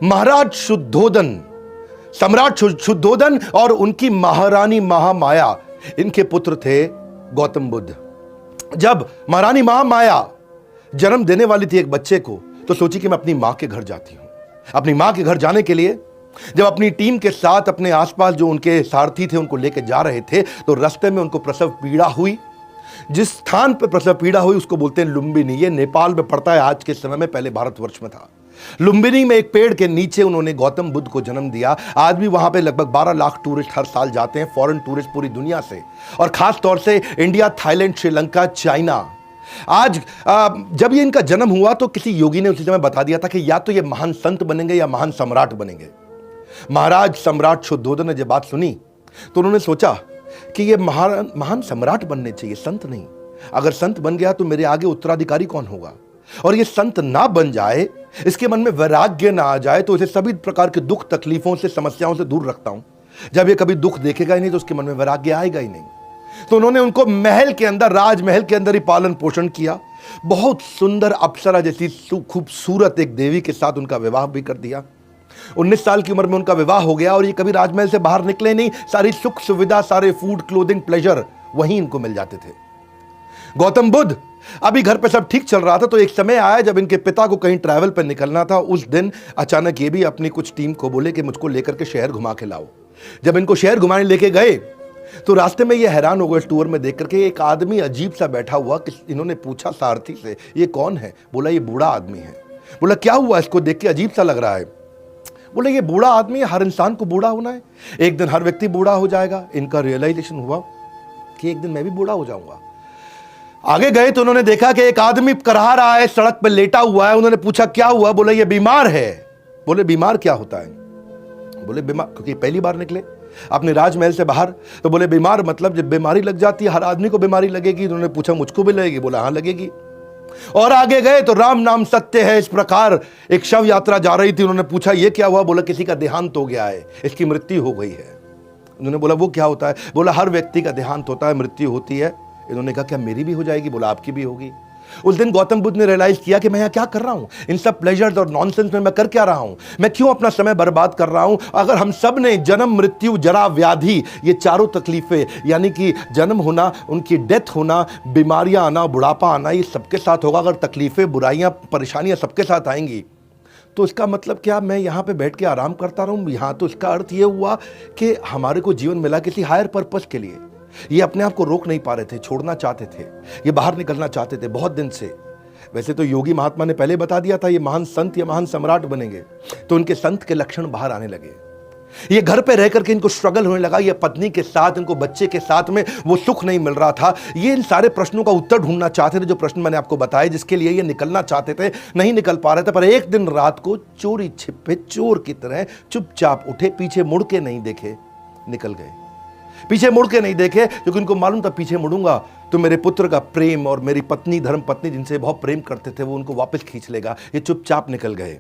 महाराज शुद्धोदन, सम्राट शुद्धोदन और उनकी महारानी महामाया, इनके पुत्र थे गौतम बुद्ध। जब महारानी महामाया जन्म देने वाली थी एक बच्चे को, तो सोची कि मैं अपनी मां के घर जाती हूं। अपनी मां के घर जाने के लिए जब अपनी टीम के साथ अपने आसपास जो उनके सारथी थे उनको लेकर जा रहे थे, तो रास्ते में उनको प्रसव पीड़ा हुई। जिस स्थान पर प्रसव पीड़ा हुई उसको बोलते हैं लुम्बिनी। ये नेपाल में पड़ता है आज के समय में, पहले भारतवर्ष में था। लुम्बिनी में एक पेड़ के नीचे उन्होंने गौतम बुद्ध को जन्म दिया। आज भी वहां पे लगभग 12 लाख टूरिस्ट हर साल जाते हैं, फॉरेन टूरिस्ट पूरी दुनिया से, और खास तौर से इंडिया, थाईलैंड, श्रीलंका, चाइना। आज जब ये इनका जन्म हुआ तो किसी योगी ने उसी समय बता दिया था कि या तो ये महान संत बनेंगे या महान सम्राट बनेंगे। महाराज सम्राट शुद्धोदन ने जब बात सुनी तो उन्होंने सोचा कि ये महान सम्राट बनने चाहिए, संत नहीं। अगर संत बन गया तो मेरे आगे उत्तराधिकारी कौन होगा, और ये संत ना बन जाए, इसके मन में वैराग्य ना आ जाए, तो इसे सभी प्रकार के दुख तकलीफों से, समस्याओं से दूर रखता हूं। जब ये कभी दुख देखेगा ही नहीं तो उसके मन में वैराग्य आएगा ही नहीं। तो उन्होंने उनको महल के अंदर, राजमहल के अंदर ही पालन पोषण किया। बहुत सुंदर अप्सरा जैसी खूबसूरत एक देवी के साथ उनका विवाह भी कर दिया। 19 साल की उम्र में उनका विवाह हो गया और ये कभी राजमहल से बाहर निकले नहीं। सारी सुख सुविधा, सारे फूड, क्लोथिंग, प्लेजर वहीं इनको मिल जाते थे। गौतम बुद्ध अभी घर पे सब ठीक चल रहा था, तो एक समय आया जब इनके पिता को कहीं ट्रैवल पर निकलना था। उस दिन अचानक ये भी अपनी कुछ टीम को बोले कि मुझको लेकर के शहर घुमा के लाओ। जब इनको शहर घुमाने लेके गए तो रास्ते में ये हैरान हो गए टूर में देख करके, एक आदमी अजीब सा बैठा हुआ। इन्होंने पूछा सारथी से, ये कौन है? बोला ये बूढ़ा आदमी है। बोला क्या हुआ, इसको देख के अजीब सा लग रहा है? बोले ये बूढ़ा आदमी है, हर इंसान को बूढ़ा होना है, एक दिन हर व्यक्ति बूढ़ा हो जाएगा। इनका रियलाइजेशन हुआ कि एक दिन मैं भी बूढ़ा हो जाऊंगा। आगे गए तो उन्होंने देखा कि एक आदमी करहा रहा है, सड़क पर लेटा हुआ है। उन्होंने पूछा क्या हुआ? बोले ये बीमार है। बोले बीमार क्या होता है? बोले बीमार, क्योंकि पहली बार निकले अपने राजमहल से बाहर, तो बोले बीमार मतलब जब बीमारी लग जाती है, हर आदमी को बीमारी लगेगी। उन्होंने पूछा मुझको भी लगेगी? बोला हाँ लगेगी। और आगे गए तो राम नाम सत्य है, इस प्रकार एक शव यात्रा जा रही थी। उन्होंने पूछा ये क्या हुआ? बोला किसी का देहांत हो गया है, इसकी मृत्यु हो गई है। उन्होंने बोला वो क्या होता है? बोला हर व्यक्ति का देहांत होता है, मृत्यु होती है। इन्होंने कहा क्या मेरी भी हो जाएगी? बोला आपकी भी होगी। उस दिन गौतम बुद्ध ने रियलाइज किया कि मैं यहाँ क्या कर रहा हूँ, इन सब प्लेजर्स और नॉनसेंस में मैं कर क्या रहा हूँ, मैं क्यों अपना समय बर्बाद कर रहा हूँ। अगर हम सब ने जन्म, मृत्यु, जरा, व्याधि, ये चारों तकलीफें, यानी कि जन्म होना, उनकी डेथ होना, बीमारियां आना, बुढ़ापा आना, ये सबके साथ होगा। अगर तकलीफें, बुराइयां, परेशानियां सबके साथ आएंगी तो इसका मतलब क्या मैं यहाँ पे बैठ के आराम करता रहूँ? यहाँ तो इसका अर्थ ये हुआ कि हमारे को जीवन मिला किसी हायर पर्पस के लिए। ये अपने आप को रोक नहीं पा रहे थे, छोड़ना चाहते थे, ये बाहर निकलना चाहते थे बहुत दिन से। वैसे तो योगी महात्मा ने पहले बता दिया था ये महान संत या महान सम्राट बनेंगे, तो उनके संत के लक्षण बाहर आने लगे। ये घर पे रह करके इनको स्ट्रगल होने लगा, ये पत्नी के साथ, इनको बच्चे के साथ में वो सुख नहीं मिल रहा था। ये इन सारे प्रश्नों का उत्तर ढूंढना चाहते थे, जो प्रश्न मैंने आपको बताए, जिसके लिए ये निकलना चाहते थे, नहीं निकल पा रहे थे। पर एक दिन रात को चोरी छिपे चोर की तरह चुपचाप उठे, पीछे मुड़ के नहीं देखे, निकल गए। पीछे मुड़ के नहीं देखे क्योंकि उनको मालूम था पीछे मुड़ूंगा तो मेरे पुत्र का प्रेम और मेरी पत्नी, धर्म पत्नी जिनसे बहुत प्रेम करते थे, वो उनको वापस खींच लेगा। ये चुपचाप निकल गए।